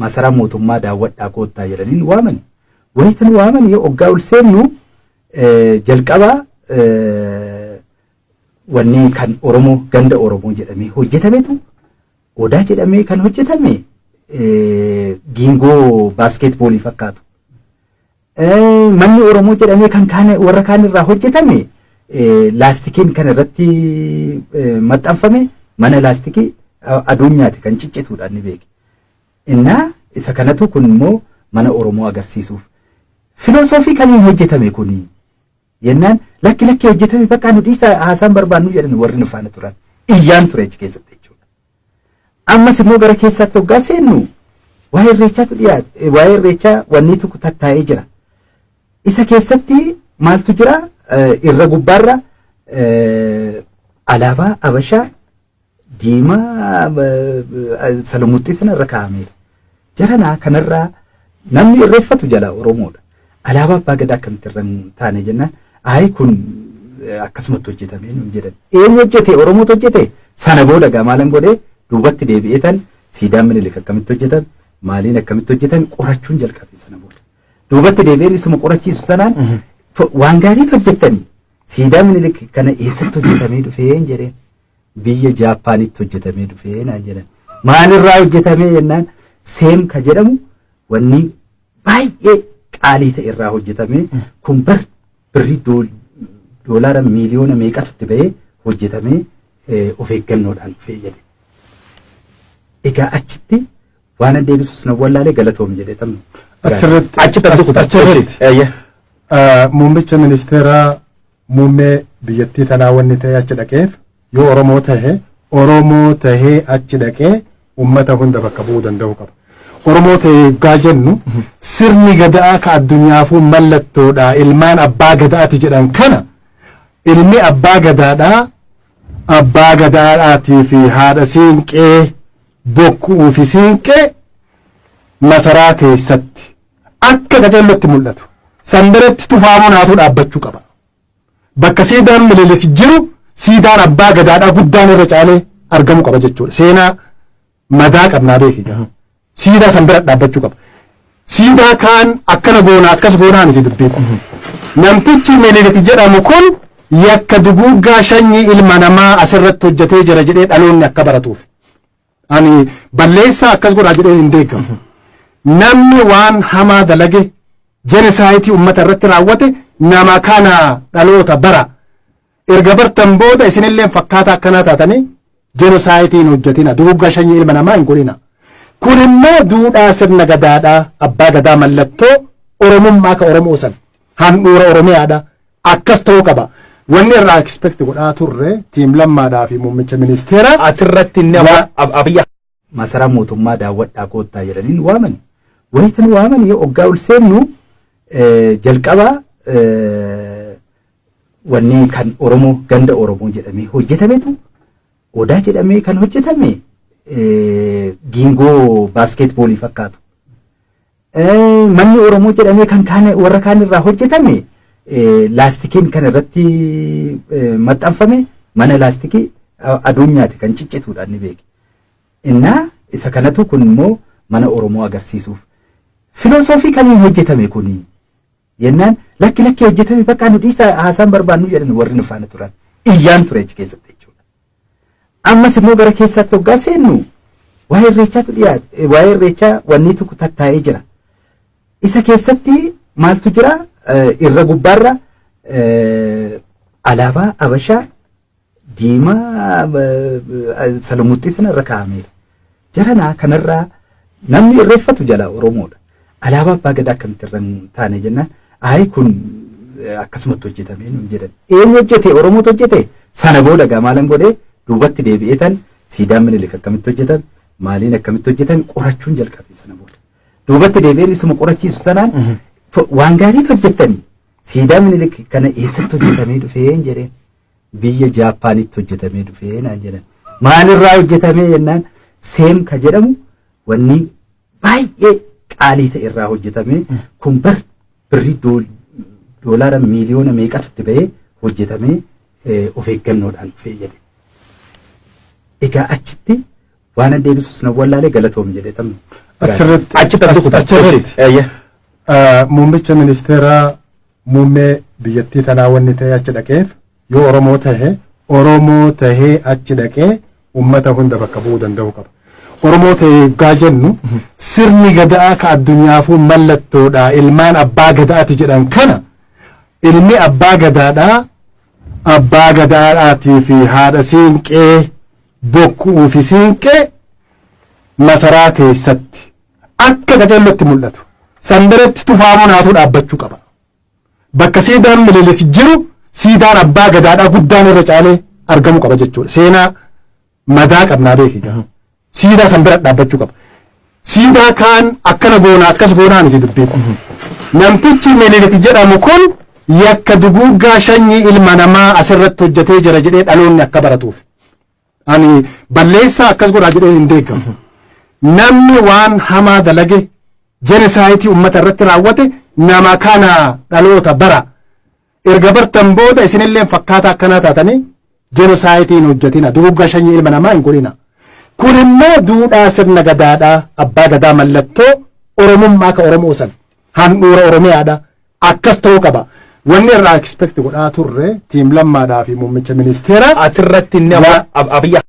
maasara mootummaa daawwadhaa koottaa jedhaniin waaman. Wayitan waaman yoo oggaa ol seennu jalqabaa wanni kan Oromoo ganda Oromoo jedhamee hojjetametu odaa jedhamee kan hojjetame giingoo baaskeetboolii fakkaatu. Manni Oromoo jedhamee kan warra kaan irraa hojjetame laastikiin kan irratti maxxanfame mana laastikii addunyaati kan ciccituudhaan ni beeki. Innaa isa kanatu kun immoo mana Oromoo agarsiisuuf filosoofii kamiin hojjetame kuni yennaan lakki hojjetame bakka nu dhiisa haasaan barbaannu jedhan warri nu faana turan iyyaan ture achi keessatti jechuudha. Ammas immoo gara keessaatti hoggaa seennu waa'ee irreechaatu dhiyaate waa'ee irreechaa wanni tokko tattaa'ee jira. Isa keessatti maaltu jira irra gubbaarra alaabaa Habashaa diimaa salumuutti sana irra kaa'ameera. Jaranaa kanarraa namni irreeffatu jala Oromoodha. Alaabaa abbaa gadaa akkamitti irra taane jennaan ayi kun akkasumatti hojjetame nuun jedhan. Eenyu hojjete Oromootu hojjete sana booda gamaalan godhee duubatti deebi'eetan siidaan mililik akkamitti hojjetame maaliin akkamitti hojjetame qorachuun jalqabe sana booda. Duubatti deebi'een isuma qorachiisu sanaan waan gaariitu hojjettanii siidaan mililik kana eessatti hojjetamee dhufeen jedheen biyya Jaappaanitti hojjetamee dhufee naan jedhan. Maalirraa hojjetamee jennaan seem ka jedhamu wanni baay'ee qaalii ta'e irraa hojjetamee kun birrii doolaara miiliyoona meeqatti ba'ee hojjetamee of eeggannoodhaan dhufee jedhe. Egaa achitti waan deebisuus na wallaalee galatoom jedhee tamma. Achirratti muummicha ministeeraa muummee biyyattii tanaa wanni ta'e achi dhaqeef yoo Oromoo tahee achi dhaqee ummata hunda bakka bu'uu danda'u qaba. Oromoo ta'ee gaa jennu sirni gadaa ka addunyaafuu mallattoodha ilmaan abbaa gadaati jedhan kana ilmi abbaa gadaadhaatii fi haadha siinqee bokkuu fi siinqee masaraa keessatti akka qajeellotti mul'atu sandaretti tufaamuun haatu dhaabbachuu qaba. Bakka siidaan mililik jiru siidaan abbaa gadaadhaa guddaan irra caalee argamu qaba jechuudha. Seenaa madaa qabnaa beekiga. Siida sanbira dhaabbachuu qaba. Siida kaan akkana goona akkas goonaa miti dubbiin. Namtichi mililik jedhamu kun yakka duguuggaa shanyii ilma namaa asirratti hojjetee jira jedhee dhaloonni akka baratuuf. Ani balleessaa akkas godhaa jedhee hin deeggamu. Namni waan hamaa dalage jenesaayitii uummata irratti raawwate nama kana dhaloota bara. Erga bartan booda isinillee fakkaata akkanaa taatanii jenesaayitiin hojjetina duguuggaa shanyii ilma namaa hin godhina. Kun immoo duudhaa sirna gadaadhaa abbaa gadaa mallattoo Oromummaa ka Oromoo san handhuura Oromiyaadha akkas ta'uu qaba. Wanni irraa expect godhaa turre tiim lammaadhaa fi muummicha ministeeraa asirratti inni abiyya maasara mootummaa daawwadhaa koottaa jedhaniin waaman. Wayitan waaman yoo oggaa ol seennu jalqabaa wanni kan Oromoo ganda Oromoo jedhamee hojjetametu odaa jedhamee kan hojjetame giingoo baaskeetboolii fakkaatu. Manni Oromoo jedhamee kan warra kaan irraa hojjetame laastikiin kan irratti maxxanfame mana laastikii addunyaati kan ciccituudhaan ni beeki. Innaa isa kanatu kun immoo mana Oromoo agarsiisuuf filosoofii kamiin hojjetame kuni yennaan lakki hojjetame bakka nu dhiisa haasaan barbaannu jedhan warri nu faana turan iyyaan ture achi keessatti jechuudha. Ammas immoo gara keessaatti hoggaa seennu waa'ee irreechaatu dhiyaate waa'ee irreechaa wanni tokko tattaa'ee jira. Isa keessatti maaltu jira irra gubbaarra alaabaa Habashaa diimaa salumuutti sana irra kaa'ameera. Jaranaa kanarraa namni irreeffatu jala Oromoodha. Alaabaa abbaa gadaa akkamitti irra taane jennaan ayi kun akkasumatti hojjetame nuun jedhan. Eenyu hojjete Oromootu hojjete sana booda gamaalan godhee duubatti deebi'eetan siidaan mililik akkamitti hojjetame maaliin akkamitti hojjetame qorachuun jalqabe sana booda. Duubatti deebi'een isuma qorachiisu sanaan waan gaariitu hojjettanii siidaan mililik kana eessatti hojjetamee dhufeen jedheen biyya Jaappaanitti hojjetamee dhufee naan jedhan. Maalirraa hojjetamee jennaan seem ka jedhamu wanni baay'ee qaalii ta'e irraa hojjetamee kun birrii doolaara miiliyoona meeqatti ba'ee hojjetamee of eeggannoodhaan dhufee jedhe. Egaa achitti waan deebisuus na wallaalee galatoom jedhee tamma. achi taddukuta muummicha ministeera muummee biyyattii tanaa wanni ta'e achi dhaqeef yoo Oromoo tahee achi dhaqee ummata hunda bakka bu'uu danda'u qaba. Oromoo ta'ee gaa jennu sirni gadaa ka addunyaafuu mallattoodha. Ilmaan abbaa gadaati jedhan kana ilmi abbaa gadaadhaatii fi haadha siinqee bokkuu fi siinqee masaraa keessatti akka qajeellotti mul'atu. Sandaratti tufaamuun haatu dhaabbachuu qaba. Bakka siidaan mililik jiru siidaan abbaa gadaadhaa guddaan irra caalee argamu qaba jechuudha. Seenaa madaa qabnaa beekii. Siidaa sanbira dhaabbachuu qaba. Siidaa kaan akkana goonaa akkas goonaa miti dubbii. Namtichi mililik jedhamu kun yakka duguuggaa sanyii ilma namaa asirratti hojjetee jira jedhee dhaloonni akka baratuuf. Ani balleessaa akkas godhaa jedhee hin deeggamu. Namni waan hamaa dalage jenesaayitii ummata irratti raawwate nama kana dhaloota bara. Erga bartan booda isinillee fakkaata akkanaa taatanii jenesaayitii hin hojjetina. Duguuggaa sanyii ilma namaa hin godhina. Kun immoo duudhaa sirna gadaadhaa abbaa gadaa mallattoo Oromummaa ka Oromoo san handhuura Oromiyaadha. Akkas ta'uu qaba. Wanni irraa expect godhaa turre tiim lammaadhaa fi muummicha ministeera asirratti inni abiyya